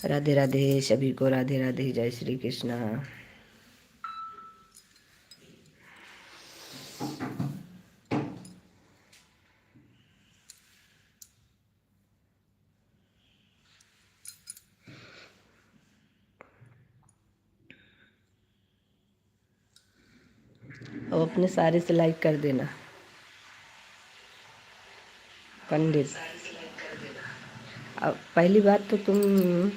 राधे राधे सभी को, राधे राधे, जय श्री कृष्णा। अब अपने सारे से लाइक कर देना पंडित। अब पहली बात तो तुम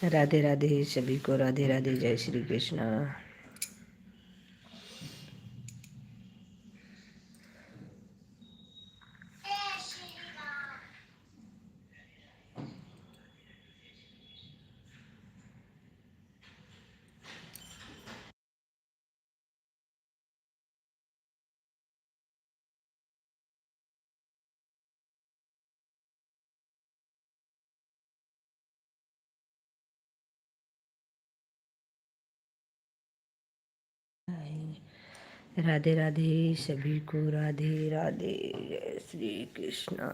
राधे राधे सभी को, राधे राधे, जय श्री कृष्णा। राधे राधे सभी को, राधे राधे, जय श्री कृष्णा।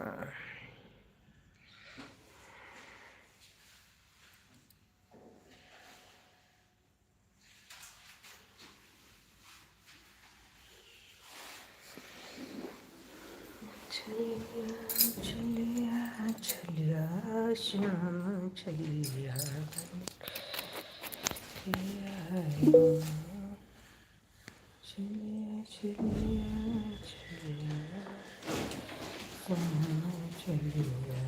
चलिया चलिया चलिया श्याम चलिया चलिया चलिया चलिया श्याम चलिया।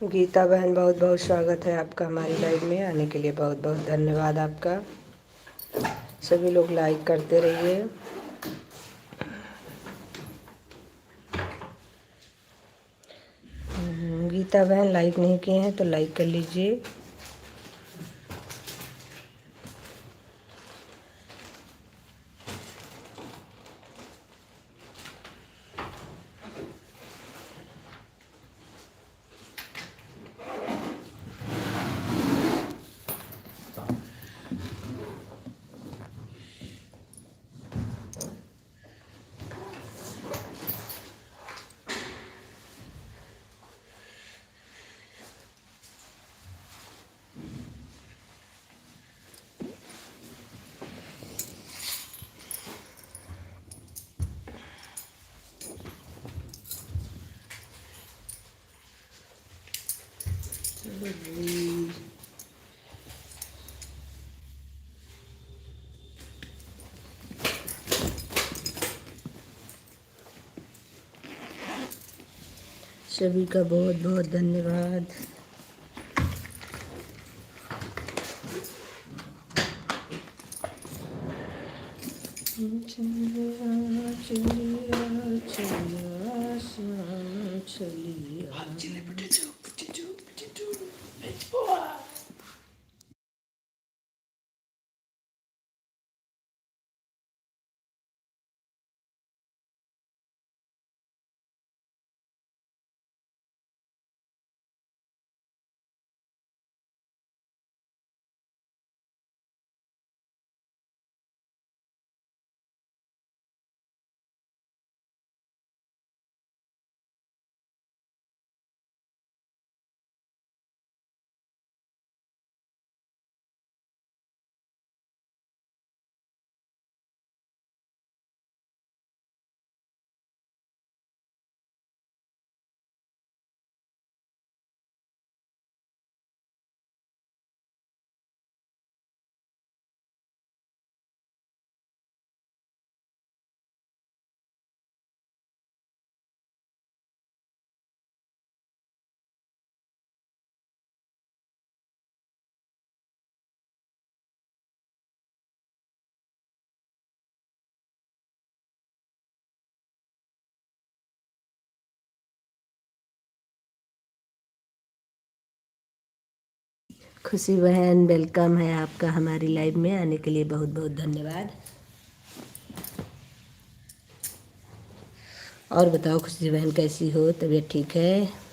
गीता बहन, बहुत बहुत स्वागत है आपका हमारी लाइव में आने के लिए, बहुत बहुत धन्यवाद आपका। सभी लोग लाइक करते रहिए। गीता बहन लाइक नहीं किए हैं तो लाइक कर लीजिए। सभी का बहुत बहुत धन्यवाद। चलिया चलिया चलिया श्याम चलिया। खुशी बहन वेलकम है आपका हमारी लाइव में आने के लिए बहुत बहुत धन्यवाद। और बताओ खुशी बहन कैसी हो, तबीयत ठीक है?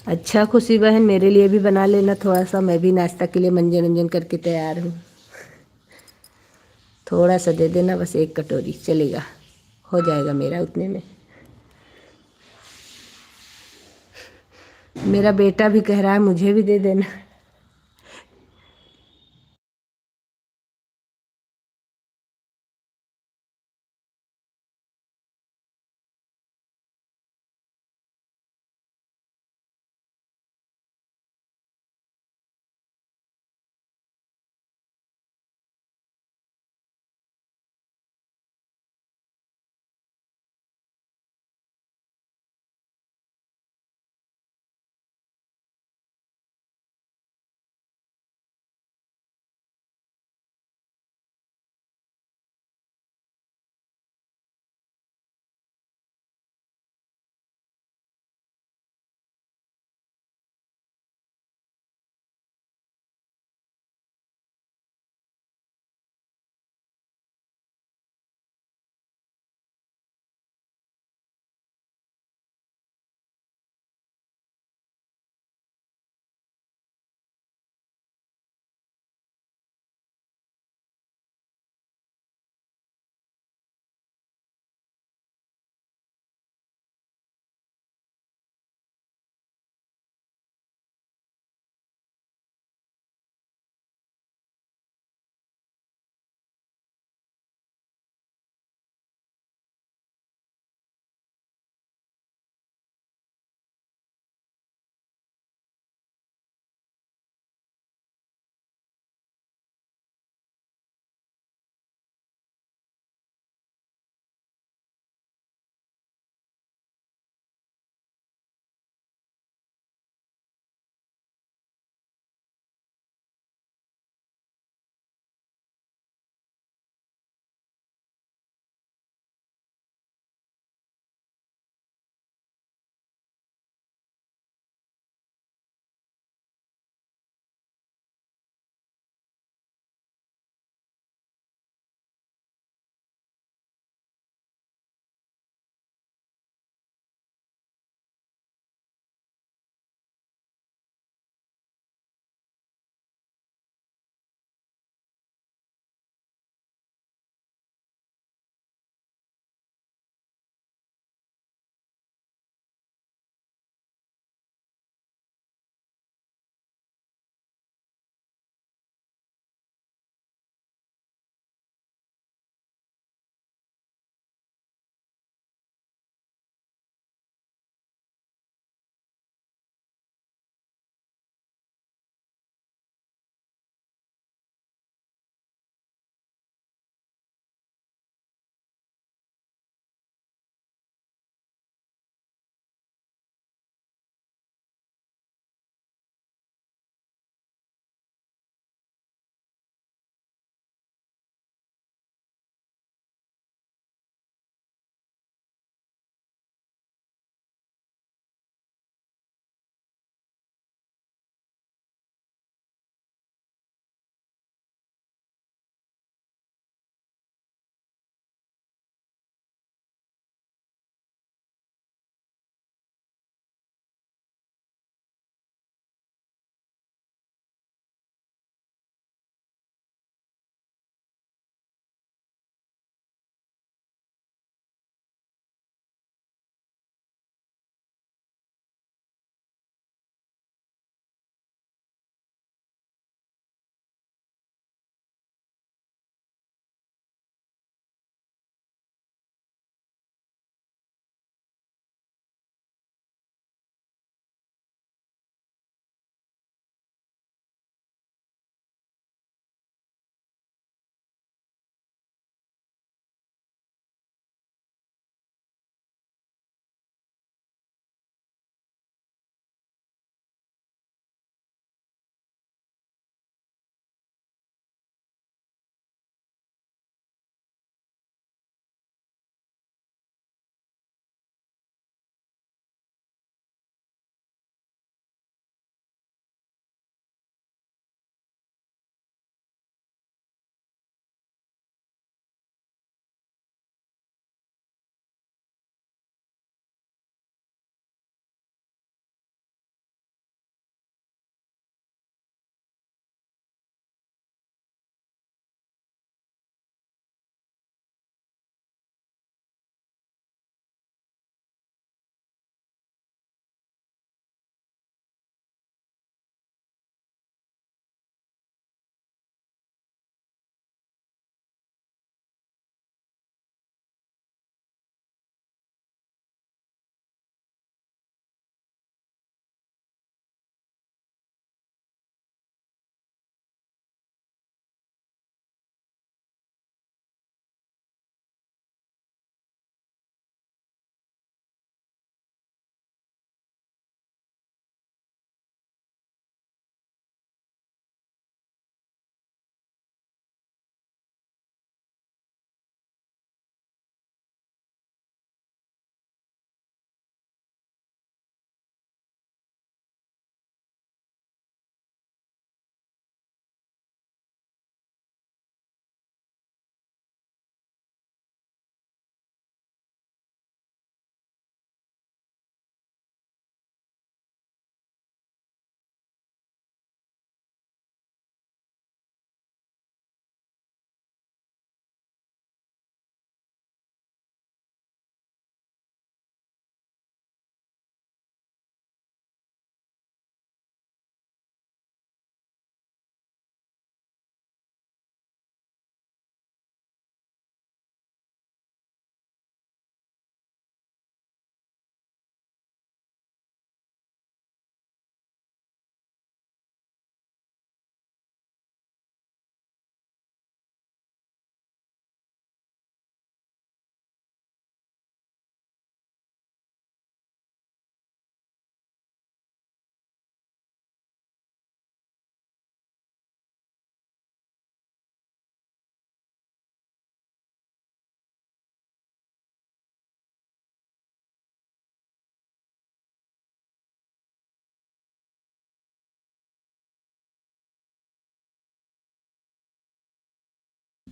अच्छा खुशी बहन, मेरे लिए भी बना लेना थोड़ा सा, मैं भी नाश्ता के लिए मंजन उंजन करके तैयार हूँ। थोड़ा सा दे देना, बस 1 कटोरी चलेगा, हो जाएगा मेरा उतने में। मेरा बेटा भी कह रहा है मुझे भी दे देना।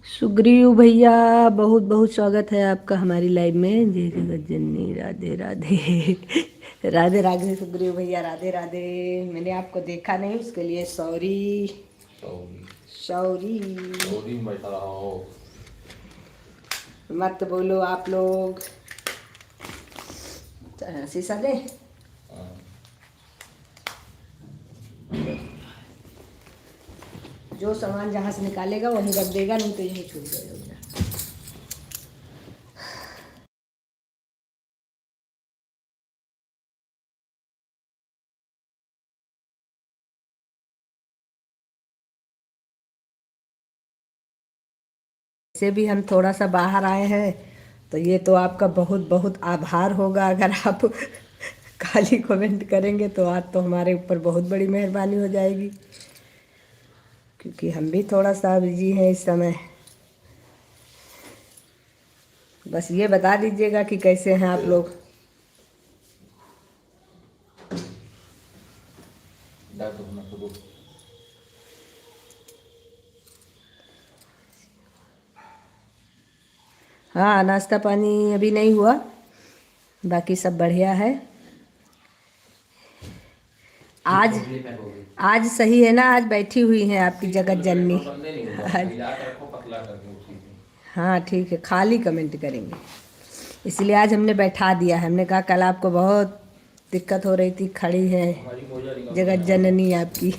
सुग्रीव भैया, बहुत बहुत स्वागत है आपका हमारी लाइव में। जय जगत जननी, राधे राधे। राधे राधे सुग्रीव भैया, राधे राधे। मैंने आपको देखा नहीं, उसके लिए सॉरी। सॉरी सॉरी मत बोलो आप लोग। शीशा दे। जो सामान जहाँ से निकालेगा वहीं रख देगा, नहीं तो यहीं छूट जाएगा। से भी हम थोड़ा सा बाहर आए हैं, तो ये तो आपका बहुत बहुत आभार होगा अगर आप खाली कमेंट करेंगे, तो आज तो हमारे ऊपर बहुत बड़ी मेहरबानी हो जाएगी, क्योंकि हम भी थोड़ा सा बिजी हैं इस समय। बस ये बता दीजिएगा कि कैसे हैं आप लोग। हाँ, नाश्ता पानी अभी नहीं हुआ, बाकी सब बढ़िया है। आज आज सही है ना, आज बैठी हुई हैं आपकी जगत जननी। आज हाँ ठीक है, खाली कमेंट करेंगे, इसलिए आज हमने बैठा दिया है। हमने कहा कल आपको बहुत दिक्कत हो रही थी, खड़ी है जगत जननी आपकी।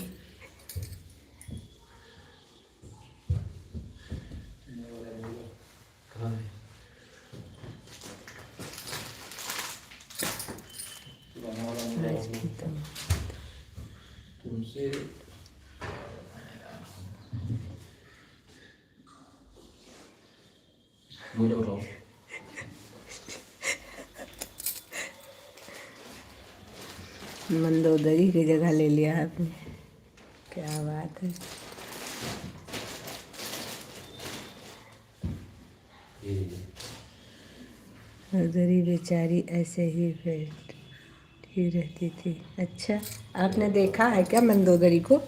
तुमसे मुझे बताओ। मंदोदरी की जगह ले लिया आपने, क्या बात है। मंदोदरी बेचारी ऐसे ही बैठी रहती थी। अच्छा, आपने देखा है क्या मंदोदरी को?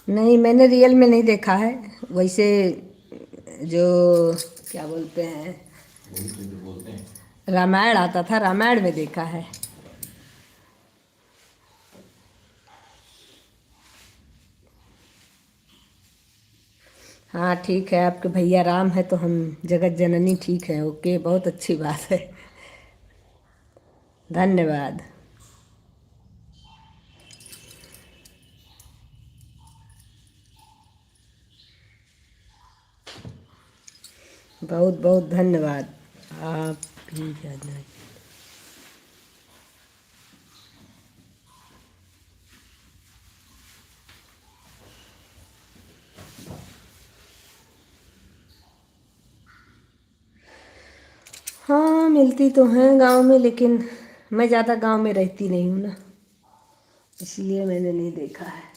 नहीं, मैंने रियल में नहीं देखा है। वैसे जो क्या बोलते हैं, रामायण आता था, रामायण में देखा है। हाँ ठीक है, आपके भैया राम है तो हम जगत जननी ठीक है। ओके, बहुत अच्छी बात है, धन्यवाद। बहुत बहुत धन्यवाद। आप भी जाना। हाँ, मिलती तो हैं गांव में, लेकिन मैं ज़्यादा गांव में रहती नहीं हूँ ना, इसलिए मैंने नहीं देखा है।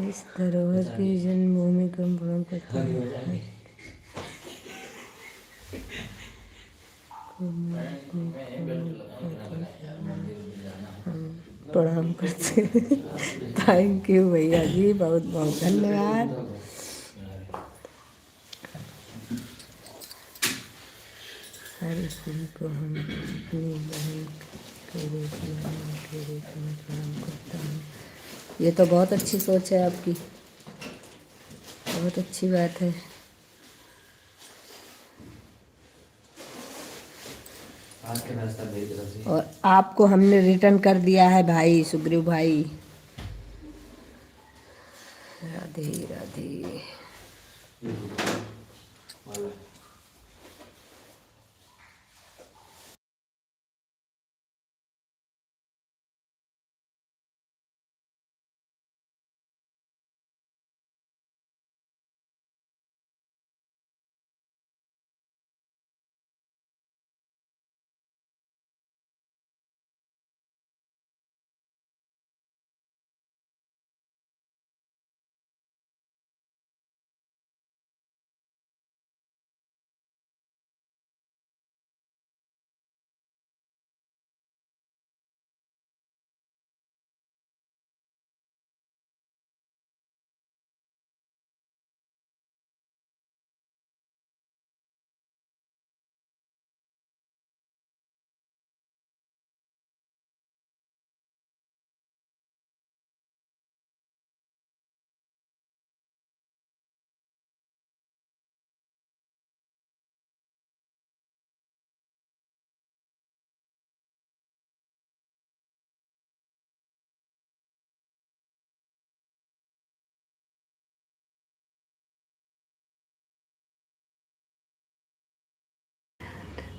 इस धरोहर की जन्मभूमि का प्रणाम करते हैं। प्रणाम करते हैं। थैंक यू भैया जी, बहुत बहुत धन्यवाद। हर सिंह को हम अपनी बहन के रूप में प्रणाम करता हूँ। ये तो बहुत अच्छी सोच है आपकी, बहुत अच्छी बात है। और आपको हमने रिटर्न कर दिया है भाई, सुग्रीव भाई। राधे राधे।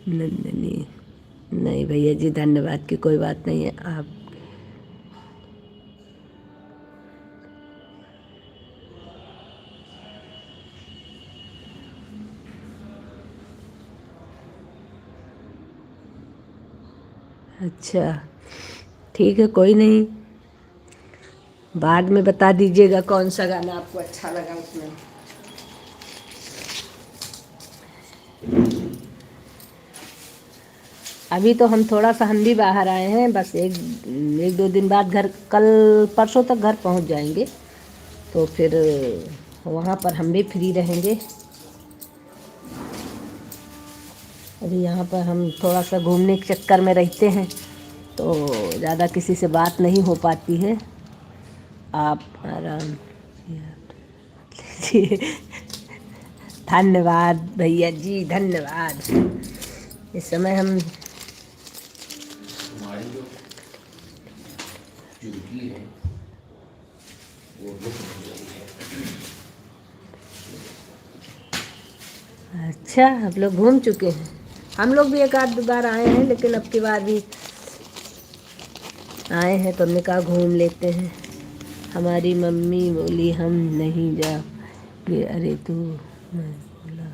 नंदनी, नहीं भैया जी, धन्यवाद की कोई बात नहीं है। आप अच्छा, ठीक है, कोई नहीं, बाद में बता दीजिएगा कौन सा गाना आपको अच्छा लगा उसमें। अभी तो हम भी बाहर आए हैं, बस एक एक दो दिन बाद घर, कल परसों तक घर पहुंच जाएंगे, तो फिर वहाँ पर हम भी फ्री रहेंगे। अभी यहाँ पर हम थोड़ा सा घूमने के चक्कर में रहते हैं, तो ज़्यादा किसी से बात नहीं हो पाती है। आप आराम लीजिए। धन्यवाद भैया जी, धन्यवाद। इस समय हम अच्छा, आप लोग घूम चुके हैं। हम लोग भी एक आध बार आए हैं, लेकिन अब की बार भी आए हैं तो हमने कहा घूम लेते हैं। हमारी मम्मी बोली हम नहीं जाओगे। अरे तू, मैं बोला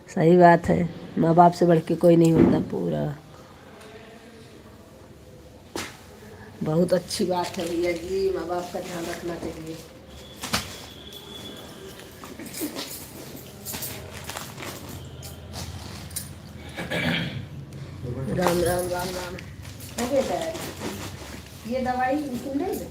सही बात है, माँ बाप से बढ़ के कोई नहीं होता पूरा। बहुत अच्छी बात है भैया जी, माँ बाप का ध्यान रखना चाहिए। राम राम राम राम। अरे ये दवाई तुम ले लो।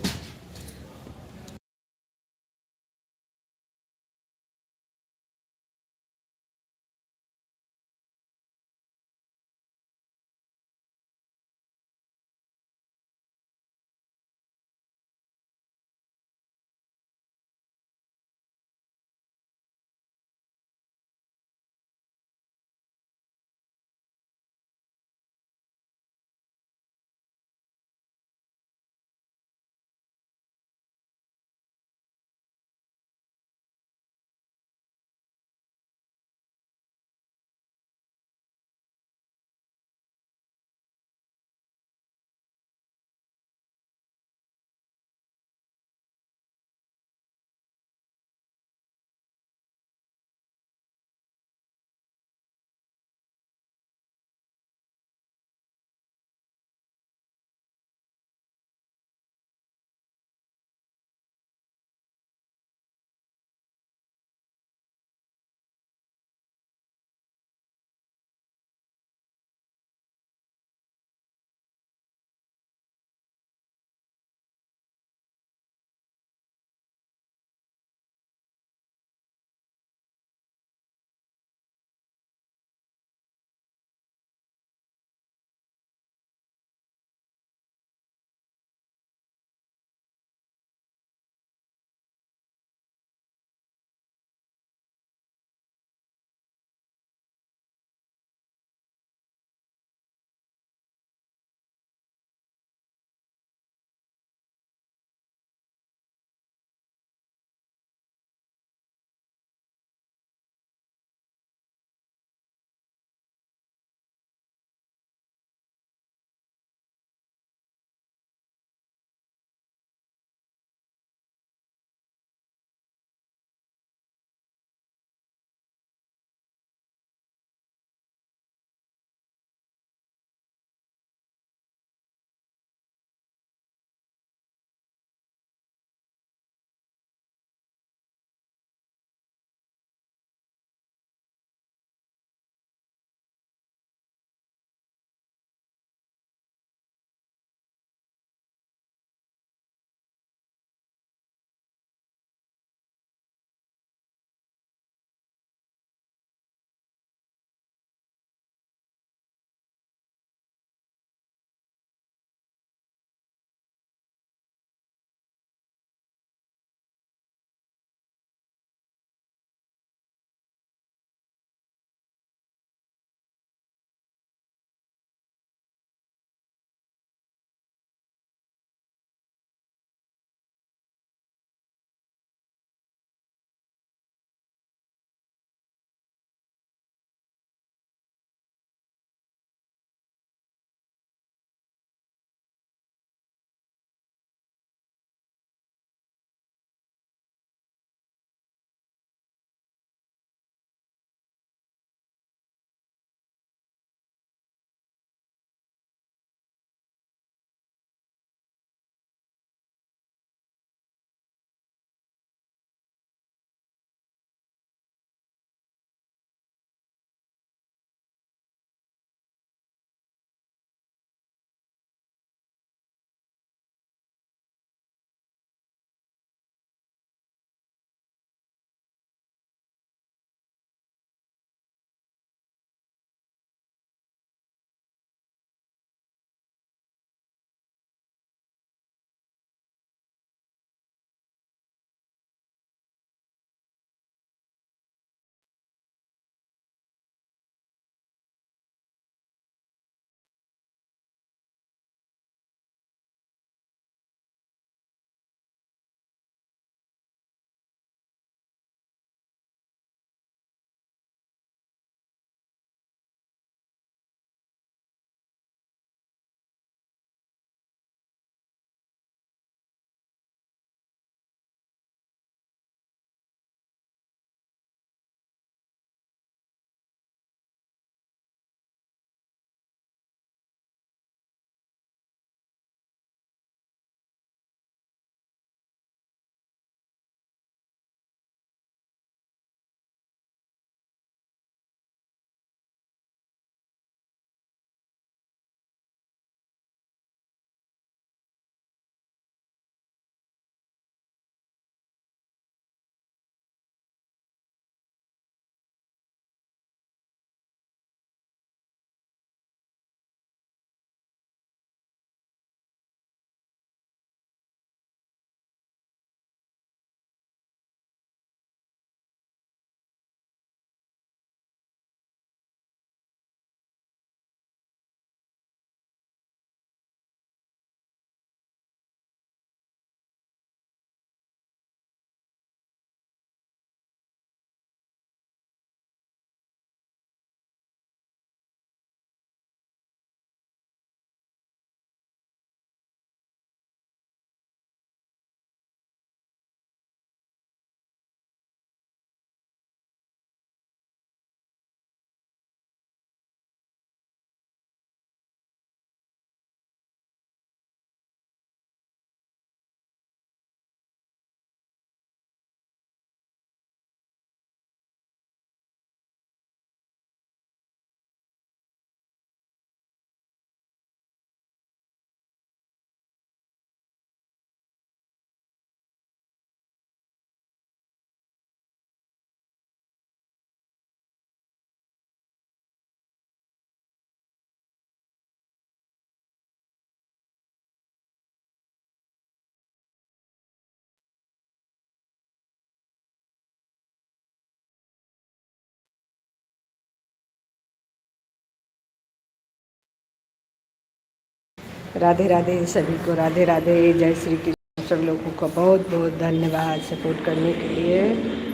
राधे राधे सभी को, राधे राधे, जय श्री कृष्ण। सब लोगों का बहुत बहुत धन्यवाद सपोर्ट करने के लिए।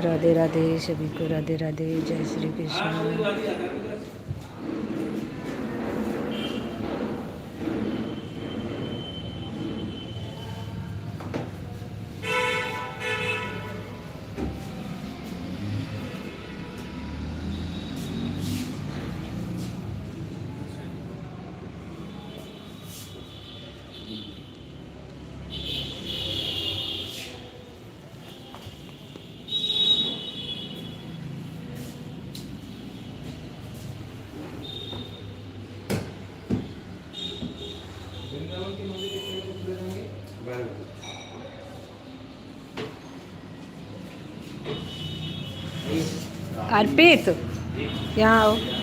राधे राधे सभी को, राधे राधे, जय श्री कृष्ण। अर्पित यहाँ आओ।